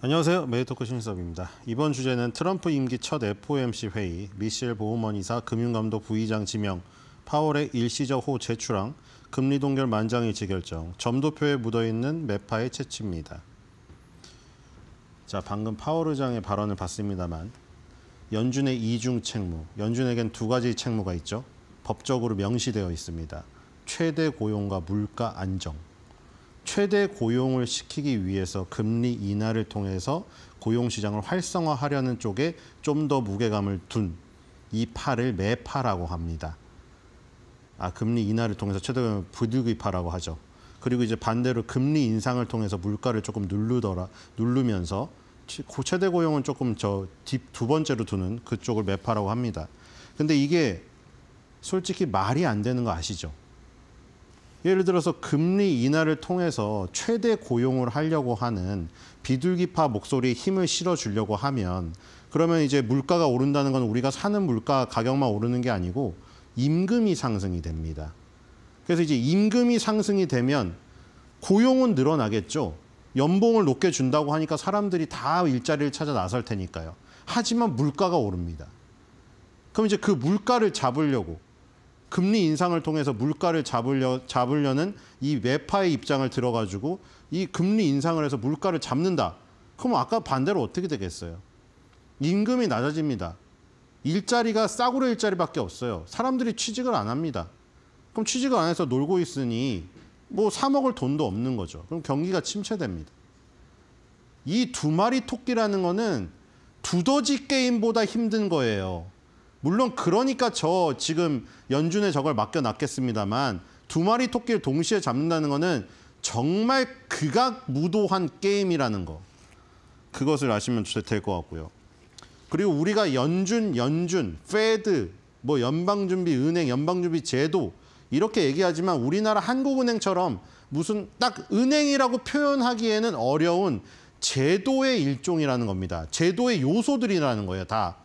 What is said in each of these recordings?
안녕하세요. 메디토크 신일섭입니다. 이번 주제는 트럼프 임기 첫 FOMC 회의, 미셸 보우먼 이사 금융감독 부의장 지명, 파월의 일시적 호 재출항, 금리 동결 만장일치 결정, 점도표에 묻어있는 매파의 채취입니다. 자, 방금 파월 의장의 발언을 봤습니다만 연준의 이중 책무, 연준에겐 두 가지 책무가 있죠. 법적으로 명시되어 있습니다. 최대 고용과 물가 안정. 최대 고용을 시키기 위해서 금리 인하를 통해서 고용시장을 활성화하려는 쪽에 좀 더 무게감을 둔 이 파를 매파라고 합니다. 금리 인하를 통해서 최대 고용을 부득이파라고 하죠. 그리고 이제 반대로 금리 인상을 통해서 물가를 조금 누르면서 최대 고용은 조금 두 번째로 두는 그쪽을 매파라고 합니다. 근데 이게 솔직히 말이 안 되는 거 아시죠? 예를 들어서 금리 인하를 통해서 최대 고용을 하려고 하는 비둘기파 목소리에 힘을 실어주려고 하면 그러면 이제 물가가 오른다는 건 우리가 사는 물가 가격만 오르는 게 아니고 임금이 상승이 됩니다. 그래서 이제 임금이 상승이 되면 고용은 늘어나겠죠. 연봉을 높게 준다고 하니까 사람들이 다 일자리를 찾아 나설 테니까요. 하지만 물가가 오릅니다. 그럼 이제 그 물가를 잡으려고 금리 인상을 통해서 물가를 잡으려는 이 매파의 입장을 들어가지고 이 금리 인상을 해서 물가를 잡는다. 그럼 아까 반대로 어떻게 되겠어요? 임금이 낮아집니다. 일자리가 싸구려 일자리밖에 없어요. 사람들이 취직을 안 합니다. 그럼 취직을 안 해서 놀고 있으니 뭐 사 먹을 돈도 없는 거죠. 그럼 경기가 침체됩니다. 이 두 마리 토끼라는 거는 두더지 게임보다 힘든 거예요. 물론 그러니까 저 지금 연준에 저걸 맡겨놨겠습니다만 두 마리 토끼를 동시에 잡는다는 거는 정말 극악무도한 게임이라는 거. 그것을 아시면 될 것 같고요. 그리고 우리가 연준, 페드, 뭐 연방준비은행, 연방준비제도 이렇게 얘기하지만 우리나라 한국은행처럼 무슨 딱 은행이라고 표현하기에는 어려운 제도의 일종이라는 겁니다. 제도의 요소들이라는 거예요, 다.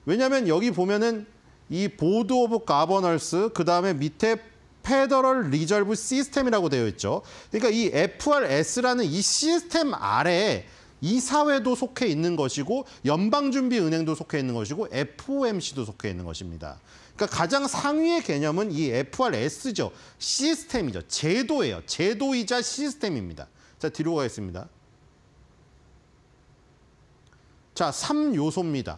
왜냐하면 여기 보면은 이 보드 오브 가버넌스 그다음에 밑에 페더럴 리저브 시스템이라고 되어 있죠. 그러니까 이 FRS라는 이 시스템 아래에 이사회도 속해 있는 것이고 연방준비은행도 속해 있는 것이고 FOMC도 속해 있는 것입니다. 그러니까 가장 상위의 개념은 이 FRS죠. 시스템이죠. 제도예요. 제도이자 시스템입니다. 자, 뒤로 가겠습니다. 자, 3요소입니다.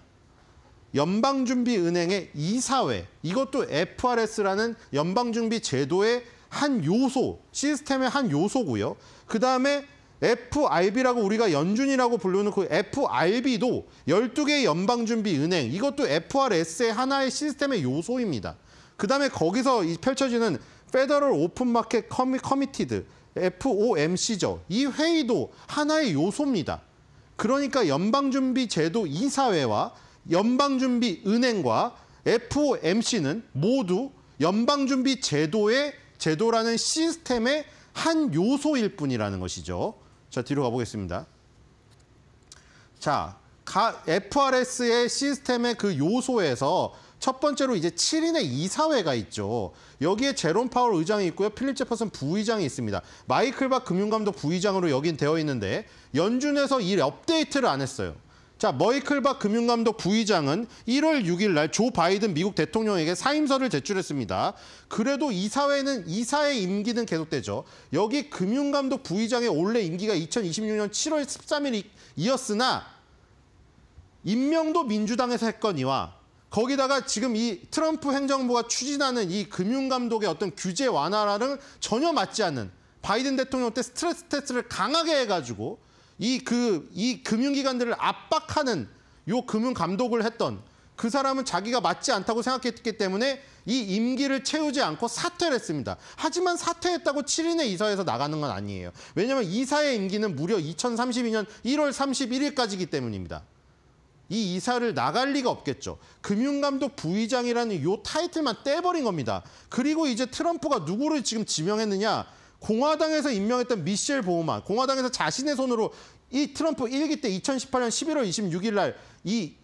연방준비은행의 이사회, 이것도 FRS라는 연방준비 제도의 한 요소, 시스템의 한 요소고요. 그다음에 FRB라고 우리가 연준이라고 부르는 그 FRB도 12개의 연방준비은행, 이것도 FRS의 하나의 시스템의 요소입니다. 그다음에 거기서 펼쳐지는 페더럴 오픈마켓 커미티드, FOMC죠. 이 회의도 하나의 요소입니다. 그러니까 연방준비제도 이사회와 연방준비은행과 FOMC는 모두 연방준비제도의 제도라는 시스템의 한 요소일 뿐이라는 것이죠. 자, 뒤로 가보겠습니다. 자, FRS의 시스템의 그 요소에서 첫 번째로 이제 7인의 이사회가 있죠. 여기에 제롬 파월 의장이 있고요. 필립 제퍼슨 부의장이 있습니다. 마이클 박 금융감독 부의장으로 여긴 되어 있는데 연준에서 이 업데이트를 안 했어요. 자, 마이클 박 금융감독 부의장은 1월 6일 날 조 바이든 미국 대통령에게 사임서를 제출했습니다. 그래도 이사회는 이사의 임기는 계속되죠. 여기 금융감독 부의장의 원래 임기가 2026년 7월 13일이었으나 임명도 민주당에서 했거니와 거기다가 지금 이 트럼프 행정부가 추진하는 이 금융감독의 어떤 규제 완화라는 전혀 맞지 않는 바이든 대통령 때 스트레스 테스트를 강하게 해가지고 이 금융기관들을 압박하는 요 금융감독을 했던 그 사람은 자기가 맞지 않다고 생각했기 때문에 이 임기를 채우지 않고 사퇴를 했습니다. 하지만 사퇴했다고 7인의 이사회에서 나가는 건 아니에요. 왜냐하면 이사의 임기는 무려 2032년 1월 31일까지이기 때문입니다. 이 이사를 나갈 리가 없겠죠. 금융감독 부의장이라는 요 타이틀만 떼버린 겁니다. 그리고 이제 트럼프가 누구를 지금 지명했느냐. 공화당에서 임명했던 미셸 보우먼, 공화당에서 자신의 손으로 이 트럼프 1기 때 2018년 11월 26일 날 이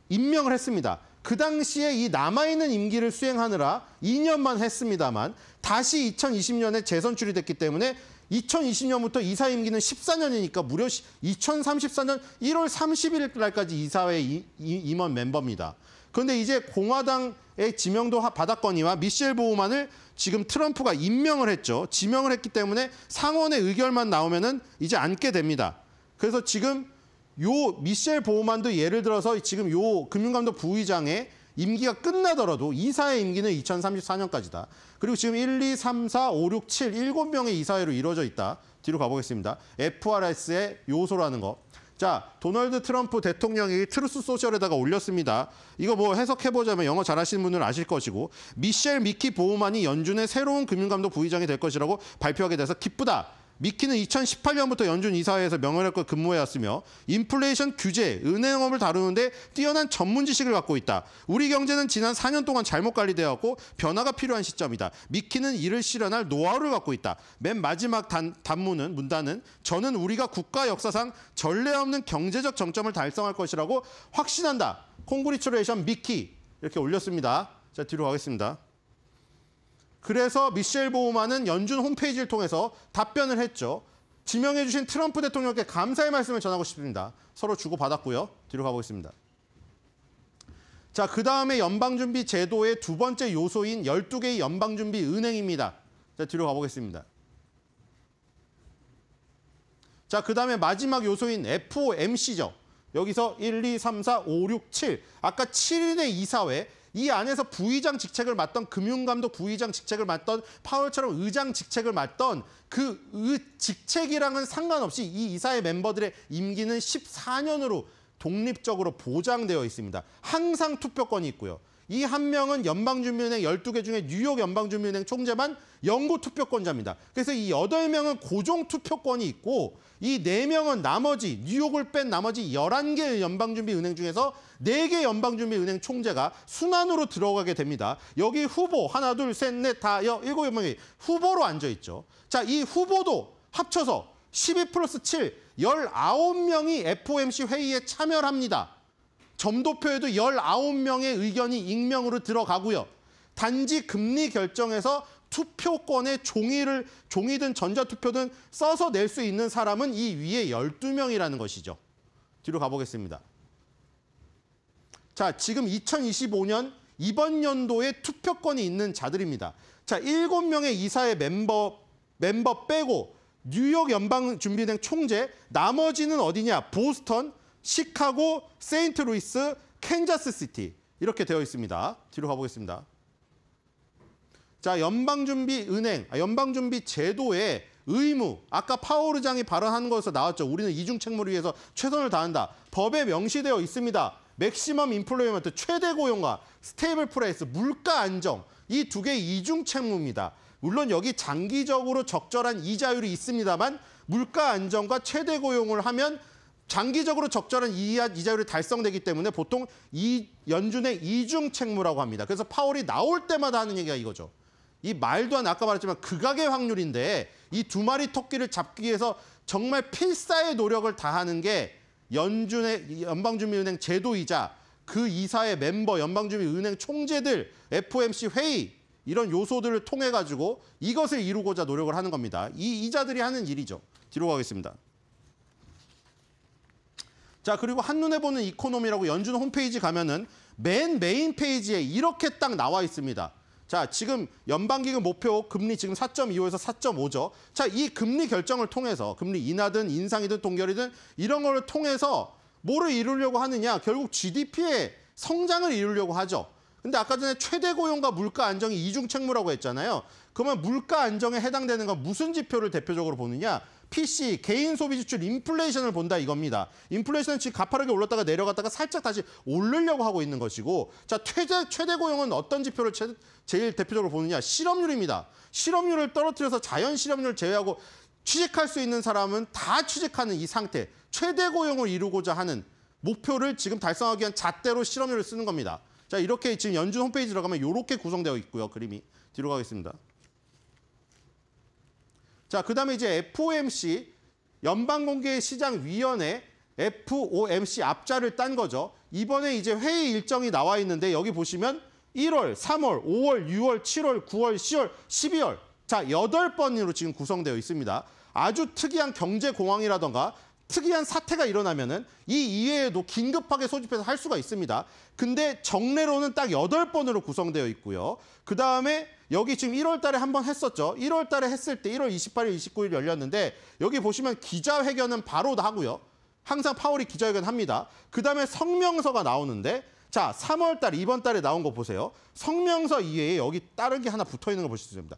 임명을 했습니다. 그 당시에 이 남아있는 임기를 수행하느라 2년만 했습니다만 다시 2020년에 재선출이 됐기 때문에 2020년부터 이사 임기는 14년이니까 무려 2034년 1월 30일 날까지 이사회 임원 멤버입니다. 그런데 이제 공화당의 지명도 받았거니와 미셸 보우만을 지금 트럼프가 임명을 했죠. 지명을 했기 때문에 상원의 의결만 나오면은 이제 앉게 됩니다. 그래서 지금 요 미셸 보우만도 예를 들어서 지금 요 금융감독 부의장의 임기가 끝나더라도 이사의 임기는 2034년까지다. 그리고 지금 1, 2, 3, 4, 5, 6, 7, 7명의 이사회로 이루어져 있다. 뒤로 가보겠습니다. FRS의 요소라는 거. 자, 도널드 트럼프 대통령이 트루스 소셜에다가 올렸습니다. 이거 뭐 해석해보자면 영어 잘하시는 분들은 아실 것이고 미셸 미키 보우만이 연준의 새로운 금융감독 부의장이 될 것이라고 발표하게 돼서 기쁘다. 미키는 2018년부터 연준 이사회에서 명예롭게 근무해왔으며 인플레이션 규제, 은행업을 다루는데 뛰어난 전문 지식을 갖고 있다. 우리 경제는 지난 4년 동안 잘못 관리되어 왔고 변화가 필요한 시점이다. 미키는 이를 실현할 노하우를 갖고 있다. 맨 마지막 문단은 저는 우리가 국가 역사상 전례 없는 경제적 정점을 달성할 것이라고 확신한다. 콩그리츄레이션 미키 이렇게 올렸습니다. 자, 뒤로 가겠습니다. 그래서 미셸 보우만은 연준 홈페이지를 통해서 답변을 했죠. 지명해 주신 트럼프 대통령께 감사의 말씀을 전하고 싶습니다. 서로 주고받았고요. 뒤로 가보겠습니다. 자, 그 다음에 연방준비 제도의 두 번째 요소인 12개의 연방준비 은행입니다. 자, 뒤로 가보겠습니다. 자, 그 다음에 마지막 요소인 FOMC죠. 여기서 1, 2, 3, 4, 5, 6, 7. 아까 7인의 이사회. 이 안에서 부의장 직책을 맡던 금융감독 부의장 직책을 맡던 파월처럼 의장 직책을 맡던 그 직책이랑은 상관없이 이 이사회 멤버들의 임기는 14년으로 독립적으로 보장되어 있습니다. 항상 투표권이 있고요. 이 한 명은 연방준비은행 12개 중에 뉴욕 연방준비은행 총재만 영구 투표권자입니다. 그래서 이 8명은 고정 투표권이 있고 이 4명은 나머지 뉴욕을 뺀 나머지 11개 연방준비은행 중에서 4개 연방준비은행 총재가 순환으로 들어가게 됩니다. 여기 후보 하나, 둘, 셋, 넷, 다 7명이 후보로 앉아있죠. 자, 이 후보도 합쳐서 12 플러스 7, 19명이 FOMC 회의에 참여를 합니다. 점도표에도 19명의 의견이 익명으로 들어가고요. 단지 금리 결정에서 투표권의 종이든 전자투표든 써서 낼 수 있는 사람은 이 위에 12명이라는 것이죠. 뒤로 가보겠습니다. 자, 지금 2025년 이번 연도에 투표권이 있는 자들입니다. 자, 7명의 이사회 멤버 빼고 뉴욕 연방준비은행 총재, 나머지는 어디냐? 보스턴, 시카고, 세인트루이스, 캔자스시티 이렇게 되어 있습니다. 뒤로 가보겠습니다. 자, 연방준비 제도의 의무, 아까 파월 의장이 발언한 것에서 나왔죠. 우리는 이중 책무를 위해서 최선을 다한다. 법에 명시되어 있습니다. 맥시멈 인플로이먼트, 최대 고용과 스테이블 프라이스, 물가 안정, 이 두 개의 이중 책무입니다. 물론 여기 장기적으로 적절한 이자율이 있습니다만 물가 안정과 최대 고용을 하면 장기적으로 적절한 이자율이 달성되기 때문에 보통 이 연준의 이중 책무라고 합니다. 그래서 파월이 나올 때마다 하는 얘기가 이거죠. 이 말도 안 아까 말했지만 극악의 확률인데 이 두 마리 토끼를 잡기 위해서 정말 필사의 노력을 다하는 게 연준의 연방준비은행 제도이자 그 이사의 멤버 연방준비은행 총재들 FOMC 회의 이런 요소들을 통해 가지고 이것을 이루고자 노력을 하는 겁니다. 이 이자들이 하는 일이죠. 뒤로 가겠습니다. 자, 그리고 한눈에 보는 이코노미라고 연준 홈페이지 가면은 맨 메인 페이지에 이렇게 딱 나와 있습니다. 자, 지금 연방기금 목표 금리 지금 4.25에서 4.5죠. 자, 이 금리 결정을 통해서 금리 인하든 인상이든 동결이든 이런 거를 통해서 뭐를 이루려고 하느냐? 결국 GDP의 성장을 이루려고 하죠. 근데 아까 전에 최대 고용과 물가 안정이 이중 책무라고 했잖아요. 그러면 물가 안정에 해당되는 건 무슨 지표를 대표적으로 보느냐? PC, 개인 소비 지출, 인플레이션을 본다 이겁니다. 인플레이션은 지금 가파르게 올랐다가 내려갔다가 살짝 다시 오르려고 하고 있는 것이고, 자, 최대 고용은 어떤 지표를 제일 대표적으로 보느냐? 실업률입니다. 실업률을 떨어뜨려서 자연 실업률을 제외하고 취직할 수 있는 사람은 다 취직하는 이 상태, 최대 고용을 이루고자 하는 목표를 지금 달성하기 위한 잣대로 실업률을 쓰는 겁니다. 자, 이렇게 지금 연준 홈페이지 들어가면 이렇게 구성되어 있고요. 그림이. 뒤로 가겠습니다. 자, 그다음에 이제 FOMC, 연방공개시장위원회 FOMC 앞자를 딴 거죠. 이번에 이제 회의 일정이 나와 있는데 여기 보시면 1월, 3월, 5월, 6월, 7월, 9월, 10월, 12월. 자, 8번으로 지금 구성되어 있습니다. 아주 특이한 경제 공황이라던가 특이한 사태가 일어나면은 이 이외에도 긴급하게 소집해서 할 수가 있습니다. 근데 정례로는 딱 8번으로 구성되어 있고요. 그다음에 여기 지금 1월 달에 한 번 했었죠. 1월 달에 했을 때 1월 28일, 29일 열렸는데 여기 보시면 기자회견은 바로 하고요. 항상 파월이 기자회견 합니다. 그다음에 성명서가 나오는데 자, 3월 달 이번 달에 나온 거 보세요. 성명서 이외에 여기 다른 게 하나 붙어 있는 거 보실 수 있습니다.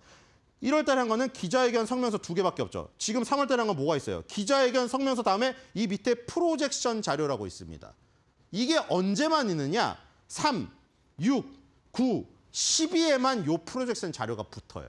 1월 달에 한 거는 기자회견 성명서 2개밖에 없죠. 지금 3월 달에 한 건 뭐가 있어요? 기자회견 성명서 다음에 이 밑에 프로젝션 자료라고 있습니다. 이게 언제만 있느냐? 3, 6, 9, 12에만 요 프로젝션 자료가 붙어요.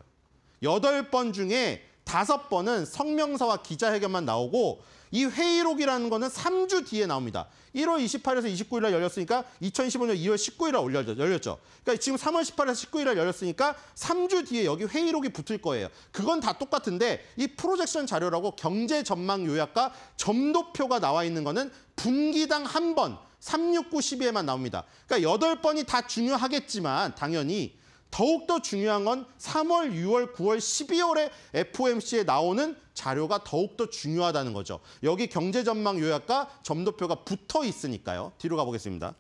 8번 중에 5번은 성명서와 기자회견만 나오고 이 회의록이라는 거는 3주 뒤에 나옵니다. 1월 28일에서 29일 날 열렸으니까 2015년 2월 19일 날 열렸죠. 그러니까 지금 3월 18일에서 19일 날 열렸으니까 3주 뒤에 여기 회의록이 붙을 거예요. 그건 다 똑같은데 이 프로젝션 자료라고 경제 전망 요약과 점도표가 나와 있는 거는 분기당 한 번, 3, 6, 9, 12에만 나옵니다. 그러니까 8번이 다 중요하겠지만 당연히 더욱더 중요한 건 3월, 6월, 9월, 12월에 FOMC에 나오는 자료가 더욱더 중요하다는 거죠. 여기 경제전망 요약과 점도표가 붙어 있으니까요. 뒤로 가보겠습니다.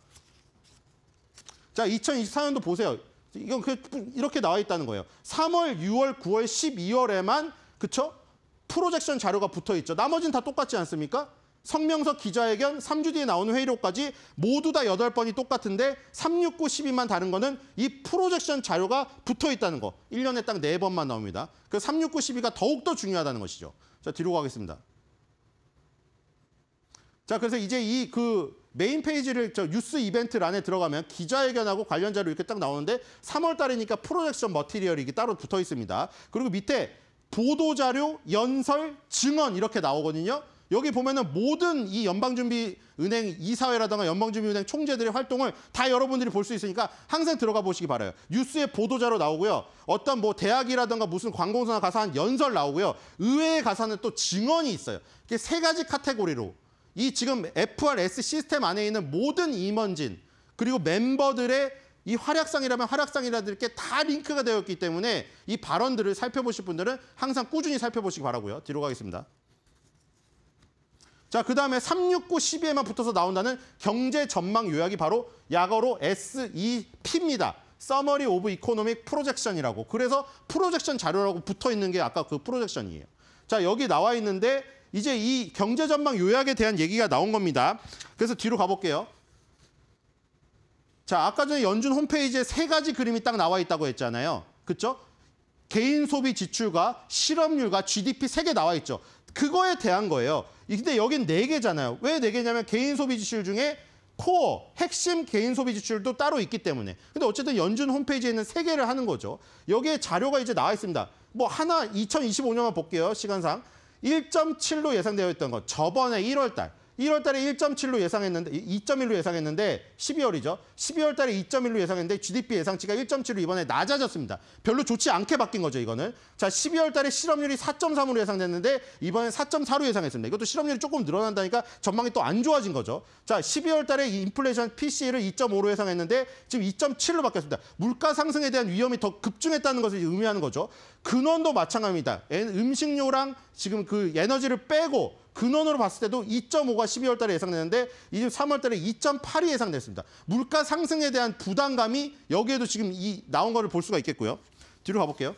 자, 2024년도 보세요. 이건 이렇게 나와 있다는 거예요. 3월, 6월, 9월, 12월에만 그쵸? 프로젝션 자료가 붙어 있죠. 나머지는 다 똑같지 않습니까? 성명서 기자회견 3주 뒤에 나오는 회의록까지 모두 다 8번이 똑같은데 3, 6, 9, 12만 다른 거는 이 프로젝션 자료가 붙어 있다는 거. 1년에 딱 4번만 나옵니다. 그 3, 6, 9, 12가 더욱더 중요하다는 것이죠. 자, 뒤로 가겠습니다. 자, 그래서 이제 이 메인 페이지를 뉴스 이벤트란에 들어가면 기자회견하고 관련 자료 이렇게 딱 나오는데 3월 달이니까 프로젝션 머티리얼이 이게 따로 붙어 있습니다. 그리고 밑에 보도자료, 연설, 증언 이렇게 나오거든요. 여기 보면은 모든 이 연방준비은행 이사회라든가 연방준비은행 총재들의 활동을 다 여러분들이 볼 수 있으니까 항상 들어가 보시기 바라요. 뉴스에 보도자료 나오고요. 어떤 뭐 대학이라든가 무슨 관공서나 가서 한 연설 나오고요. 의회에 가서는 또 증언이 있어요. 이게 3가지 카테고리로 이 지금 FRS 시스템 안에 있는 모든 임원진 그리고 멤버들의 이 활약상이라면 활약상이라든 게 다 링크가 되어 있기 때문에 이 발언들을 살펴보실 분들은 항상 꾸준히 살펴보시기 바라고요. 뒤로 가겠습니다. 자, 그 다음에 3, 6, 9, 12에만 붙어서 나온다는 경제 전망 요약이 바로 약어로 SEP입니다. Summary of Economic Projection이라고. 그래서 프로젝션 자료라고 붙어 있는 게 아까 그 프로젝션이에요. 자, 여기 나와 있는데 이제 이 경제 전망 요약에 대한 얘기가 나온 겁니다. 그래서 뒤로 가볼게요. 자, 아까 전에 연준 홈페이지에 3가지 그림이 딱 나와 있다고 했잖아요. 그렇죠? 개인 소비 지출과 실업률과 GDP 3개 나와 있죠. 그거에 대한 거예요. 근데 여긴 4개잖아요. 왜 4개냐면 개인 소비 지출 중에 코어, 핵심 개인 소비 지출도 따로 있기 때문에. 근데 어쨌든 연준 홈페이지에 있는 3개를 하는 거죠. 여기에 자료가 이제 나와 있습니다. 뭐 하나 2025년만 볼게요. 시간상. 1.7로 예상되어 있던 거. 저번에 1월 달에 1.7로 예상했는데 2.1로 예상했는데 12월이죠. 12월 달에 2.1로 예상했는데 GDP 예상치가 1.7로 이번에 낮아졌습니다. 별로 좋지 않게 바뀐 거죠, 이거는. 자, 12월 달에 실업률이 4.3으로 예상됐는데 이번엔 4.4로 예상했습니다. 이것도 실업률이 조금 늘어난다니까 전망이 또 안 좋아진 거죠. 자, 12월 달에 인플레이션 PC를 2.5로 예상했는데 지금 2.7로 바뀌었습니다. 물가 상승에 대한 위험이 더 급증했다는 것을 의미하는 거죠. 근원도 마찬가지입니다. 음식료랑 지금 그 에너지를 빼고 근원으로 봤을 때도 2.5가 12월 달에 예상되는데 이제 3월 달에 2.8이 예상됐습니다. 물가 상승에 대한 부담감이 여기에도 지금 이 나온 거를 볼 수가 있겠고요. 뒤로 가볼게요.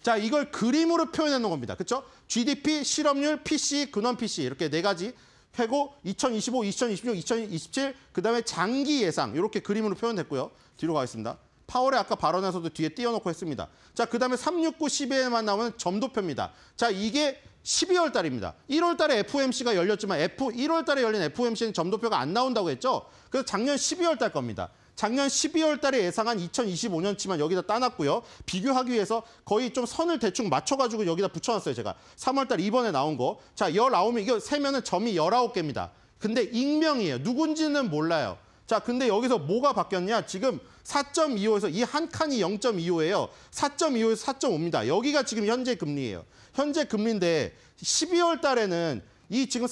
자, 이걸 그림으로 표현해 놓은 겁니다. 그렇죠? GDP, 실업률, PC, 근원 PC 이렇게 4가지 해고 2025, 2026, 2027 그다음에 장기 예상 이렇게 그림으로 표현됐고요. 뒤로 가겠습니다. 파월의 아까 발언에서도 뒤에 띄워놓고 했습니다. 자, 그다음에 3, 6, 9, 12에만 나오는 점도표입니다. 자, 이게 12월 달입니다. 1월 달에 FOMC가 열렸지만 1월 달에 열린 FOMC는 점도표가 안 나온다고 했죠. 그래서 작년 12월 달 겁니다. 작년 12월 달에 예상한 2025년치만 여기다 따놨고요. 비교하기 위해서 거의 좀 선을 대충 맞춰가지고 여기다 붙여놨어요, 제가. 3월 달 이번에 나온 거. 자, 19명, 이거 세면은 점이 19개입니다. 근데 익명이에요. 누군지는 몰라요. 자, 근데 여기서 뭐가 바뀌었냐? 지금 4.25에서 이 한 칸이 0.25예요. 4.25에서 4.5입니다. 여기가 지금 현재 금리예요. 현재 금리인데 12월 달에는 이 지금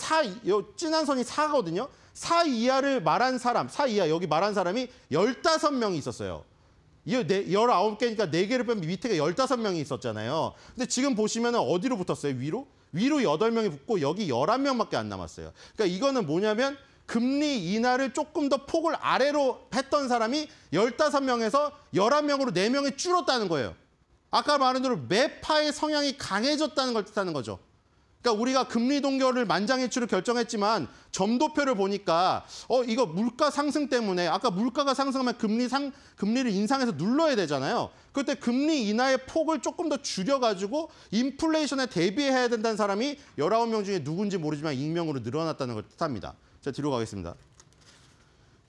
진한 선이 4거든요. 4 이하를 말한 사람, 4 이하 여기 말한 사람이 15명이 있었어요. 이거 19개니까 4개를 빼면 밑에가 15명이 있었잖아요. 근데 지금 보시면 어디로 붙었어요? 위로? 위로 8명이 붙고 여기 11명밖에 안 남았어요. 그러니까 이거는 뭐냐면 금리 인하를 조금 더 폭을 아래로 했던 사람이 15명에서 11명으로 4명이 줄었다는 거예요. 아까 말한 대로 매파의 성향이 강해졌다는 걸 뜻하는 거죠. 그러니까 우리가 금리 동결을 만장일치로 결정했지만 점도표를 보니까 이거 물가 상승 때문에 아까 물가가 상승하면 금리를 인상해서 눌러야 되잖아요. 그때 금리 인하의 폭을 조금 더 줄여가지고 인플레이션에 대비해야 된다는 사람이 19명 중에 누군지 모르지만 익명으로 늘어났다는 걸 뜻합니다. 자, 뒤로 가겠습니다.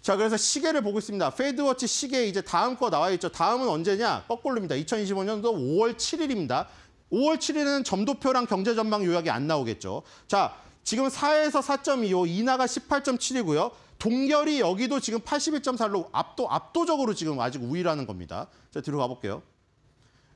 자, 그래서 시계를 보고 있습니다. 페드워치 시계 이제 다음 거 나와 있죠. 다음은 언제냐? 거꾸로입니다. 2025년도 5월 7일입니다. 5월 7일에는 점도표랑 경제 전망 요약이 안 나오겠죠. 자, 지금 4에서 4.25, 인하가 18.7이고요. 동결이 여기도 지금 81.4로 압도적으로 지금 아직 우위라는 겁니다. 자, 뒤로 가볼게요.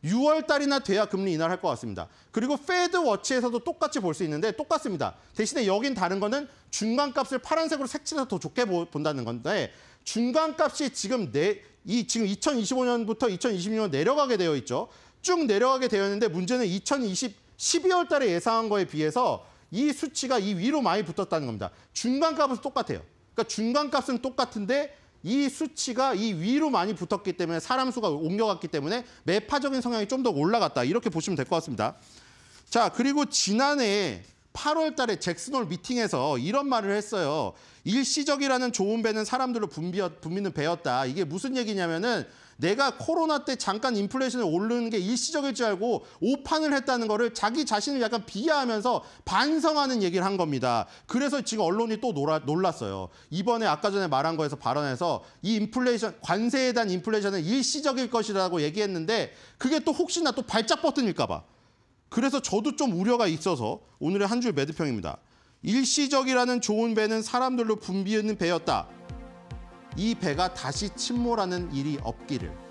6월 달이나 돼야 금리 인하를 할 것 같습니다. 그리고 페드워치에서도 똑같이 볼 수 있는데 똑같습니다. 대신에 여긴 다른 거는 중간값을 파란색으로 색칠해서 더 좋게 본다는 건데 중간값이 지금 지금 2025년부터 2026년 내려가게 되어 있죠. 쭉 내려가게 되어 있는데 문제는 12월 달에 예상한 거에 비해서 이 수치가 이 위로 많이 붙었다는 겁니다. 중간값은 똑같아요. 그러니까 중간값은 똑같은데 이 수치가 이 위로 많이 붙었기 때문에 사람 수가 옮겨갔기 때문에 매파적인 성향이 좀 더 올라갔다. 이렇게 보시면 될 것 같습니다. 자, 그리고 지난해 8월 달에 잭슨홀 미팅에서 이런 말을 했어요. 일시적이라는 좋은 배는 사람들로 붐비는 배였다. 이게 무슨 얘기냐면은 내가 코로나 때 잠깐 인플레이션이 오르는 게 일시적일 줄 알고 오판을 했다는 거를 자기 자신을 약간 비하하면서 반성하는 얘기를 한 겁니다. 그래서 지금 언론이 또 놀랐어요. 이번에 아까 전에 말한 거에서 발언해서 이 인플레이션, 관세에 대한 인플레이션은 일시적일 것이라고 얘기했는데 그게 또 혹시나 또 발작 버튼일까 봐. 그래서 저도 좀 우려가 있어서 오늘의 한 줄 매도평입니다. 일시적이라는 좋은 배는 사람들로 붐비는 배였다. 이 배가 다시 침몰하는 일이 없기를.